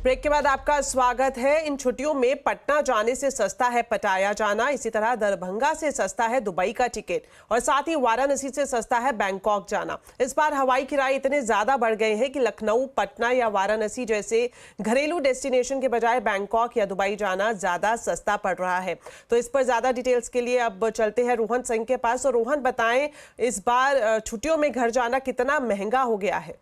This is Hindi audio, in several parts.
ब्रेक के बाद आपका स्वागत है। इन छुट्टियों में पटना जाने से सस्ता है पटाया जाना, इसी तरह दरभंगा से सस्ता है दुबई का टिकट और साथ ही वाराणसी से सस्ता है बैंकॉक जाना। इस बार हवाई किराए इतने ज्यादा बढ़ गए हैं कि लखनऊ, पटना या वाराणसी जैसे घरेलू डेस्टिनेशन के बजाय बैंकॉक या दुबई जाना ज्यादा सस्ता पड़ रहा है। तो इस पर ज्यादा डिटेल्स के लिए अब चलते हैं रोहन सिंह के पास। और रोहन, बताएं इस बार छुट्टियों में घर जाना कितना महंगा हो गया है?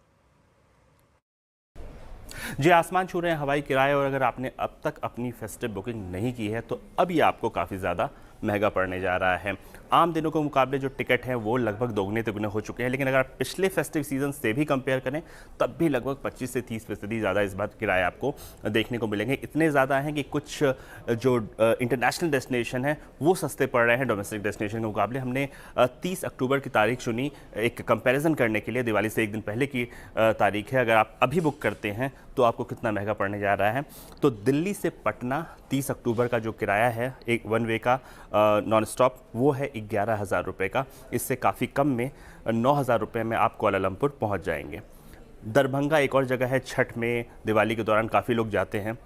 जी, आसमान छू रहे हैं हवाई किराए। और अगर आपने अब तक अपनी फेस्टिव बुकिंग नहीं की है तो अब ये आपको काफ़ी ज़्यादा महंगा पड़ने जा रहा है। आम दिनों के मुकाबले जो टिकट हैं वो लगभग दोगुने तिगुने हो चुके हैं, लेकिन अगर आप पिछले फेस्टिव सीजन से भी कंपेयर करें तब भी लगभग 25 से 30% ज़्यादा इस बार किराए आपको देखने को मिलेंगे। इतने ज़्यादा हैं कि कुछ जो इंटरनेशनल डेस्टिनेशन है वो सस्ते पड़ रहे हैं डोमेस्टिक डेस्टिनेशन के मुकाबले। हमने 30 अक्टूबर की तारीख चुनी एक कंपेरिजन करने के लिए। दिवाली से एक दिन पहले की तारीख है। अगर आप अभी बुक करते हैं तो आपको कितना महंगा पड़ने जा रहा है। तो दिल्ली से पटना 30 अक्टूबर का जो किराया है एक वन वे का नॉन स्टॉप, वो है 11,000 रुपये का। इससे काफ़ी कम में 9,000 रुपये में आप कुआलालंपुर पहुंच जाएंगे। दरभंगा एक और जगह है, छठ में दिवाली के दौरान काफ़ी लोग जाते हैं।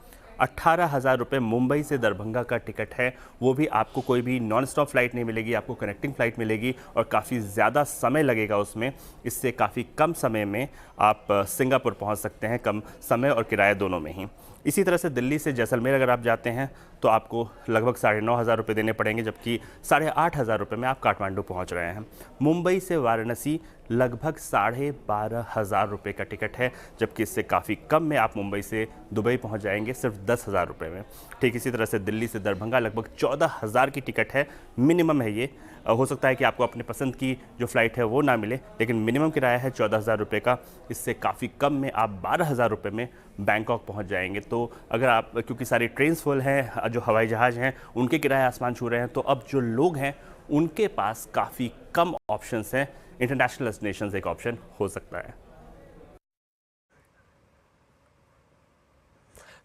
18,000 रुपये मुंबई से दरभंगा का टिकट है। वो भी आपको कोई भी नॉन स्टॉप फ्लाइट नहीं मिलेगी, आपको कनेक्टिंग फ़्लाइट मिलेगी और काफ़ी ज़्यादा समय लगेगा उसमें। इससे काफ़ी कम समय में आप सिंगापुर पहुंच सकते हैं, कम समय और किराया दोनों में ही। इसी तरह से दिल्ली से जैसलमेर अगर आप जाते हैं तो आपको लगभग 9,500 रुपये देने पड़ेंगे, जबकि 8,500 रुपये में आप काठमांडू पहुंच रहे हैं। मुंबई से वाराणसी लगभग 12,500 रुपये का टिकट है, जबकि इससे काफ़ी कम में आप मुंबई से दुबई पहुंच जाएंगे सिर्फ 10,000 रुपये में। ठीक इसी तरह से दिल्ली से दरभंगा लगभग 14,000 की टिकट है, मिनिमम है ये। हो सकता है कि आपको अपने पसंद की जो फ़्लाइट है वो ना मिले, लेकिन मिनिमम किराया है 14,000 रुपये का। इससे काफ़ी कम में आप 12,000 रुपये में बैंकॉक पहुंच जाएंगे। तो अगर आप, क्योंकि सारी ट्रेन्स फुल हैं, जो हवाई जहाज़ हैं उनके किराए आसमान छू रहे हैं, तो अब जो लोग हैं उनके पास काफ़ी कम ऑप्शंस हैं। इंटरनेशनल डेस्टिनेशन एक ऑप्शन हो सकता है।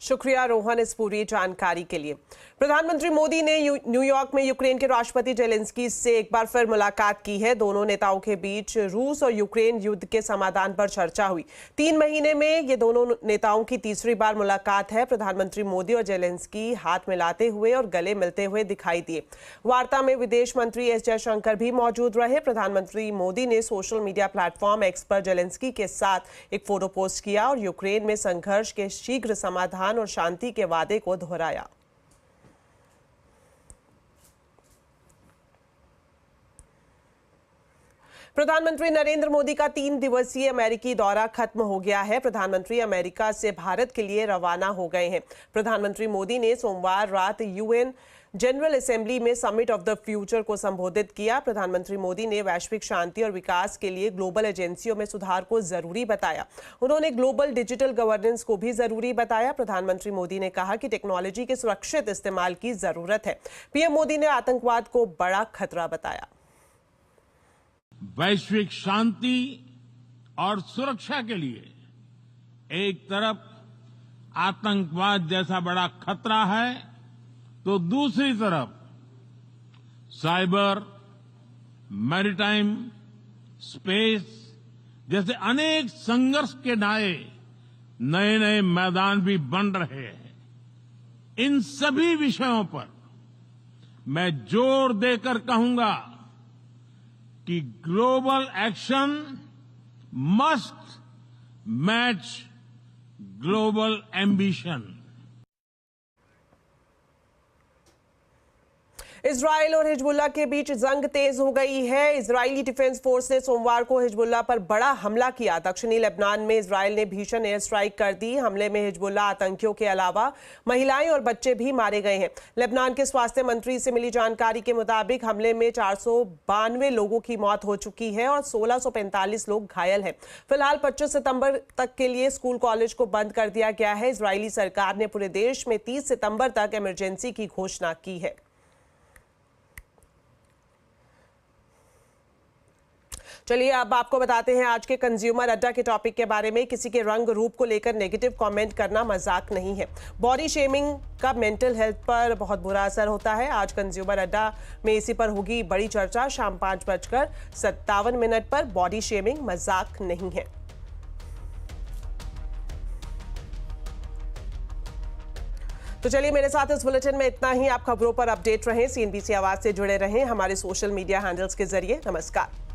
शुक्रिया रोहन इस पूरी जानकारी के लिए। प्रधानमंत्री मोदी ने न्यूयॉर्क में यूक्रेन के राष्ट्रपति जेलेंस्की से एक बार फिर मुलाकात की है। दोनों नेताओं के बीच रूस और यूक्रेन युद्ध के समाधान पर चर्चा हुई। 3 महीने में ये दोनों नेताओं की तीसरी बार मुलाकात है। प्रधानमंत्री मोदी और जेलेंस्की हाथ मिलाते हुए और गले मिलते हुए दिखाई दिए। वार्ता में विदेश मंत्री एस जयशंकर भी मौजूद रहे। प्रधानमंत्री मोदी ने सोशल मीडिया प्लेटफॉर्म एक्स पर जेलेंस्की के साथ एक फोटो पोस्ट किया और यूक्रेन में संघर्ष के शीघ्र समाधान और शांति के वादे को दोहराया। प्रधानमंत्री नरेंद्र मोदी का 3 दिवसीय अमेरिकी दौरा खत्म हो गया है। प्रधानमंत्री अमेरिका से भारत के लिए रवाना हो गए हैं। प्रधानमंत्री मोदी ने सोमवार रात यूएन जनरल असेंबली में समिट ऑफ द फ्यूचर को संबोधित किया। प्रधानमंत्री मोदी ने वैश्विक शांति और विकास के लिए ग्लोबल एजेंसियों में सुधार को जरूरी बताया। उन्होंने ग्लोबल डिजिटल गवर्नेंस को भी जरूरी बताया। प्रधानमंत्री मोदी ने कहा कि टेक्नोलॉजी के सुरक्षित इस्तेमाल की जरूरत है। पीएम मोदी ने आतंकवाद को बड़ा खतरा बताया। वैश्विक शांति और सुरक्षा के लिए एक तरफ आतंकवाद जैसा बड़ा खतरा है, तो दूसरी तरफ साइबर, मैरीटाइम, स्पेस जैसे अनेक संघर्ष के नए नए मैदान भी बन रहे हैं। इन सभी विषयों पर मैं जोर देकर कहूंगा कि global action must match global ambition. Israel और हिजबुल्लाह के बीच जंग तेज हो गई है। इजरायली डिफेंस फोर्स ने सोमवार को हिजबुल्लाह पर बड़ा हमला किया। दक्षिणी लेबनान में इजराइल ने भीषण एयर स्ट्राइक कर दी। हमले में हिजबुल्लाह आतंकियों के अलावा महिलाएं और बच्चे भी मारे गए हैं। लेबनान के स्वास्थ्य मंत्री से मिली जानकारी के मुताबिक हमले में 492 लोगों की मौत हो चुकी है और 1645 लोग घायल हैं। फिलहाल 25 सितंबर तक के लिए स्कूल कॉलेज को बंद कर दिया गया है। इजरायली सरकार ने पूरे देश में 30 सितंबर तक इमरजेंसी की घोषणा की है। चलिए अब आपको बताते हैं आज के कंज्यूमर अड्डा के टॉपिक के बारे में। किसी के रंग रूप को लेकर नेगेटिव कमेंट करना मजाक नहीं है। बॉडी शेमिंग का मेंटल हेल्थ पर बहुत बुरा असर होता है। आज कंज्यूमर अड्डा में इसी पर होगी बड़ी चर्चा। शाम 5:57 पर बॉडी शेमिंग मजाक नहीं है। तो चलिए, मेरे साथ इस बुलेटिन में इतना ही। आप खबरों पर अपडेट रहें, CNBC आवाज से जुड़े रहें हमारे सोशल मीडिया हैंडल्स के जरिए। नमस्कार।